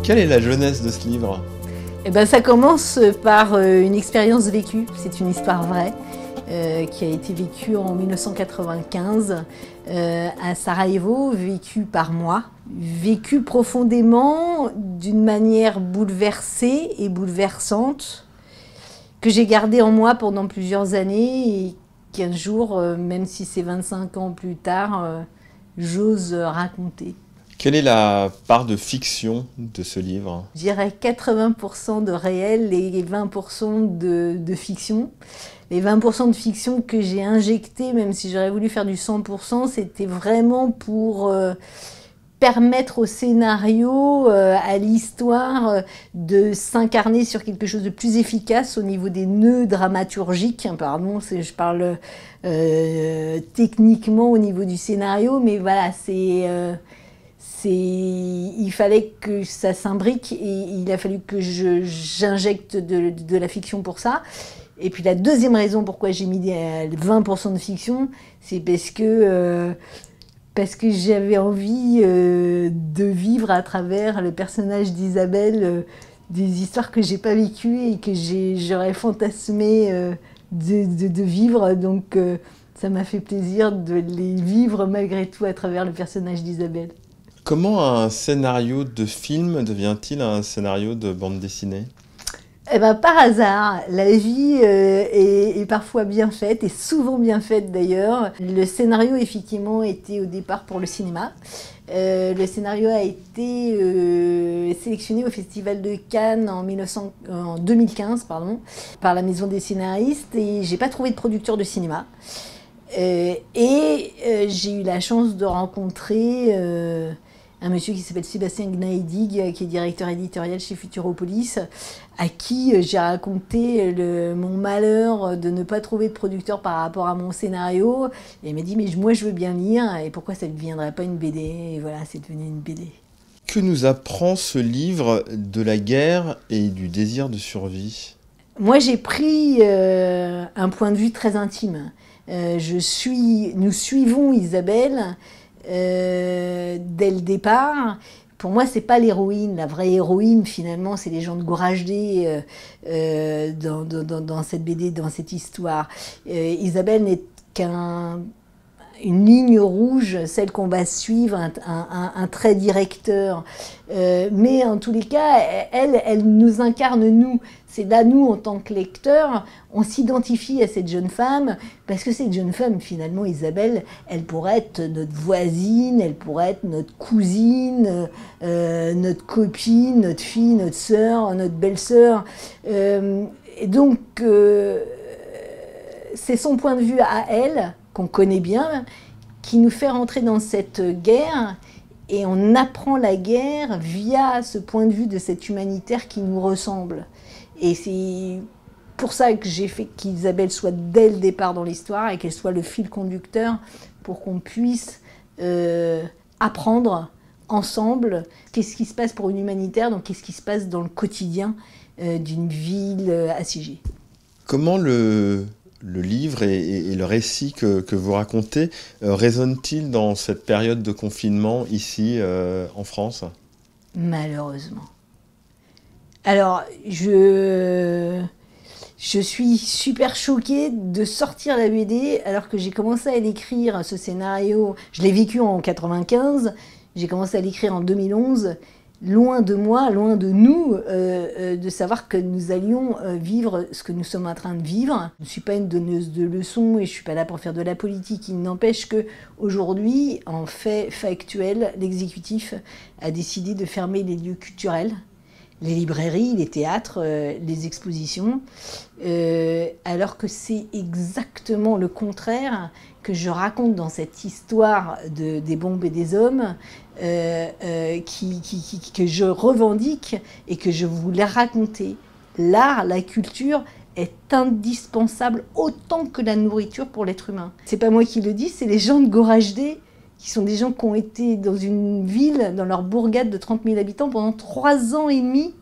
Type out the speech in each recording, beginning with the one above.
Quelle est la jeunesse de ce livre? Eh ben, ça commence par une expérience vécue, c'est une histoire vraie, qui a été vécue en 1995 à Sarajevo, vécue par moi, vécue profondément d'une manière bouleversée et bouleversante, que j'ai gardée en moi pendant plusieurs années et qu'un jour, même si c'est 25 ans plus tard, j'ose raconter. Quelle est la part de fiction de ce livre? Je dirais 80% de réel et 20% de fiction. Les 20% de fiction que j'ai injecté, même si j'aurais voulu faire du 100%, c'était vraiment pour permettre au scénario, à l'histoire, de s'incarner sur quelque chose de plus efficace au niveau des nœuds dramaturgiques. Pardon, je parle techniquement au niveau du scénario, mais voilà, il fallait que ça s'imbrique et il a fallu que j'injecte de la fiction pour ça. Et puis la deuxième raison pourquoi j'ai mis 20% de fiction, c'est parce que j'avais envie de vivre à travers le personnage d'Isabelle des histoires que j'ai pas vécues et que j'aurais fantasmé de vivre. Donc ça m'a fait plaisir de les vivre malgré tout à travers le personnage d'Isabelle. Comment un scénario de film devient-il un scénario de bande dessinée? Eh ben, par hasard, la vie est parfois bien faite, et souvent bien faite d'ailleurs. Le scénario, effectivement, était au départ pour le cinéma. Le scénario a été sélectionné au Festival de Cannes en 2015 par la Maison des scénaristes, et j'ai pas trouvé de producteur de cinéma. J'ai eu la chance de rencontrer un monsieur qui s'appelle Sébastien Gnaidig, qui est directeur éditorial chez Futuropolis, à qui j'ai raconté mon malheur de ne pas trouver de producteur par rapport à mon scénario. Et il m'a dit, mais moi je veux bien lire, et pourquoi ça ne deviendrait pas une BD? Et voilà, c'est devenu une BD. Que nous apprend ce livre de la guerre et du désir de survie? Moi j'ai pris un point de vue très intime. Nous suivons Isabelle dès le départ. Pour moi, c'est pas l'héroïne. La vraie héroïne, finalement, c'est les gens de Gorajde dans cette BD, dans cette histoire. Isabelle n'est qu'une ligne rouge, celle qu'on va suivre, un trait directeur. Mais en tous les cas, elle nous incarne, nous. C'est là, nous, en tant que lecteurs, on s'identifie à cette jeune femme, parce que cette jeune femme, finalement, Isabelle, elle pourrait être notre voisine, elle pourrait être notre cousine, notre copine, notre fille, notre sœur, notre belle-sœur. Et donc, c'est son point de vue à elle, qu'on connaît bien, qui nous fait rentrer dans cette guerre, et on apprend la guerre via ce point de vue de cet humanitaire qui nous ressemble. Et c'est pour ça que j'ai fait qu'Isabelle soit dès le départ dans l'histoire et qu'elle soit le fil conducteur pour qu'on puisse apprendre ensemble qu'est-ce qui se passe pour une humanitaire, donc qu'est-ce qui se passe dans le quotidien d'une ville assiégée. Comment le livre et le récit que vous racontez résonnent-ils dans cette période de confinement ici en France? Malheureusement. Alors, je suis super choquée de sortir la BD alors que j'ai commencé à l'écrire, ce scénario. Je l'ai vécu en 95, j'ai commencé à l'écrire en 2011. Loin de moi, loin de nous, de savoir que nous allions vivre ce que nous sommes en train de vivre. Je ne suis pas une donneuse de leçons et je ne suis pas là pour faire de la politique. Il n'empêche qu'aujourd'hui, en fait factuel, l'exécutif a décidé de fermer les lieux culturels, les librairies, les théâtres, les expositions, alors que c'est exactement le contraire que je raconte dans cette histoire des bombes et des hommes, que je revendique et que je voulais raconter. L'art, la culture est indispensable autant que la nourriture pour l'être humain. C'est pas moi qui le dis, c'est les gens de Gorajde, qui sont des gens qui ont été dans une ville, dans leur bourgade de 30 000 habitants pendant 3 ans et demi,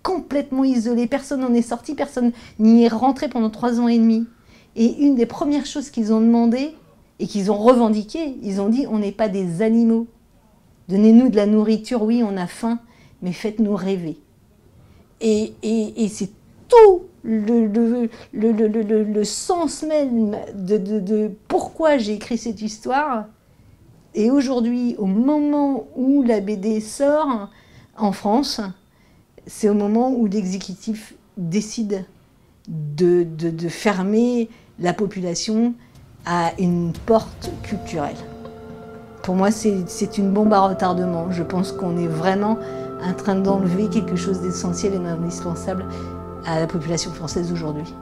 complètement isolés. Personne n'en est sorti, personne n'y est rentré pendant 3 ans et demi. Et une des premières choses qu'ils ont demandé et qu'ils ont revendiqué, ils ont dit, on n'est pas des animaux. Donnez-nous de la nourriture, oui, on a faim, mais faites-nous rêver. Et c'est tout le sens même de pourquoi j'ai écrit cette histoire. Et aujourd'hui, au moment où la BD sort en France, c'est au moment où l'exécutif décide de fermer la population à une porte culturelle. Pour moi, c'est une bombe à retardement. Je pense qu'on est vraiment en train d'enlever quelque chose d'essentiel et d'indispensable à la population française aujourd'hui.